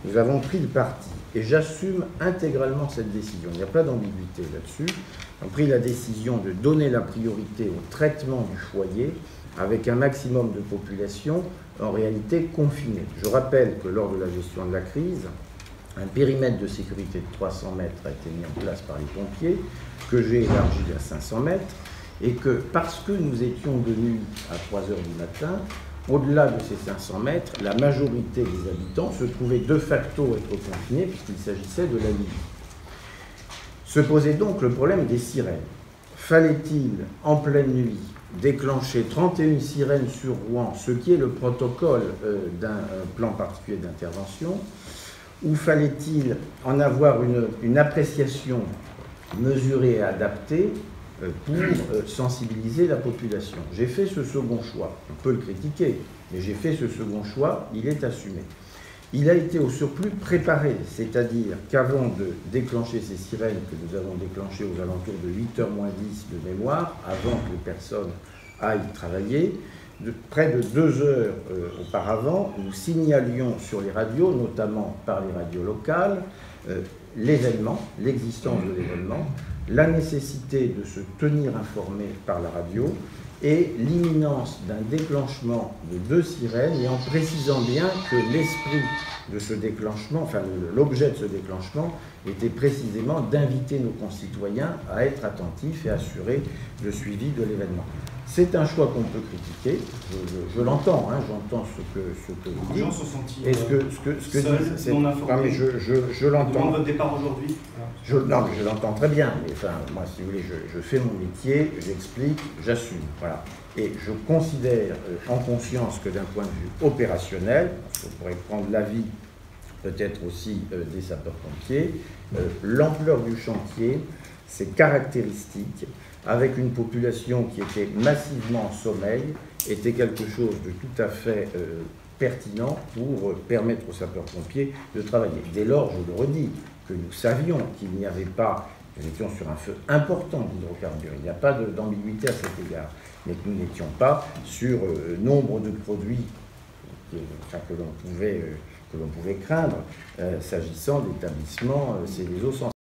nous avons pris le parti, et j'assume intégralement cette décision, il n'y a pas d'ambiguïté là-dessus, nous avons pris la décision de donner la priorité au traitement du foyer avec un maximum de population en réalité confinée. Je rappelle que lors de la gestion de la crise, un périmètre de sécurité de 300 mètres a été mis en place par les pompiers, que j'ai élargi à 500 mètres, et que parce que nous étions de nuit à 3 heures du matin, au-delà de ces 500 mètres, la majorité des habitants se trouvaient de facto être confinés puisqu'il s'agissait de la nuit. Se posait donc le problème des sirènes. Fallait-il, en pleine nuit, déclencher 31 sirènes sur Rouen, ce qui est le protocole d'un plan particulier d'intervention, ou fallait-il en avoir une appréciation mesurée et adaptée pour sensibiliser la population? J'ai fait ce second choix. On peut le critiquer, mais j'ai fait ce second choix, il est assumé. Il a été au surplus préparé, c'est-à-dire qu'avant de déclencher ces sirènes que nous avons déclenchées aux alentours de 8h moins 10 de mémoire, avant que les personnes aillent travailler, près de 2 heures auparavant, nous signalions sur les radios, notamment par les radios locales, l'événement, l'existence de l'événement, la nécessité de se tenir informé par la radio et l'imminence d'un déclenchement de 2 sirènes, et en précisant bien que l'esprit de ce déclenchement, enfin l'objet de ce déclenchement, était précisément d'inviter nos concitoyens à être attentifs et assurer le suivi de l'événement. C'est un choix qu'on peut critiquer, je l'entends, hein, j'entends ce que vous dites. Les gens se sont sentis seuls, non informés. Je l'entends. Demande votre départ aujourd'hui. Non, mais je l'entends très bien. Mais enfin, moi, si vous voulez, je fais mon métier, j'explique, j'assume. Voilà. Et je considère en conscience que d'un point de vue opérationnel, parce qu'on pourrait prendre l'avis peut-être aussi des sapeurs-pompiers, l'ampleur du chantier, ses caractéristiques, avec une population qui était massivement en sommeil, était quelque chose de tout à fait pertinent pour permettre aux sapeurs-pompiers de travailler. Dès lors, je le redis, que nous savions qu'il n'y avait pas, nous étions sur un feu important d'hydrocarbures, il n'y a pas d'ambiguïté à cet égard, mais que nous n'étions pas sur nombre de produits que l'on pouvait craindre, s'agissant d'établissements, c'est les eaux sensibles.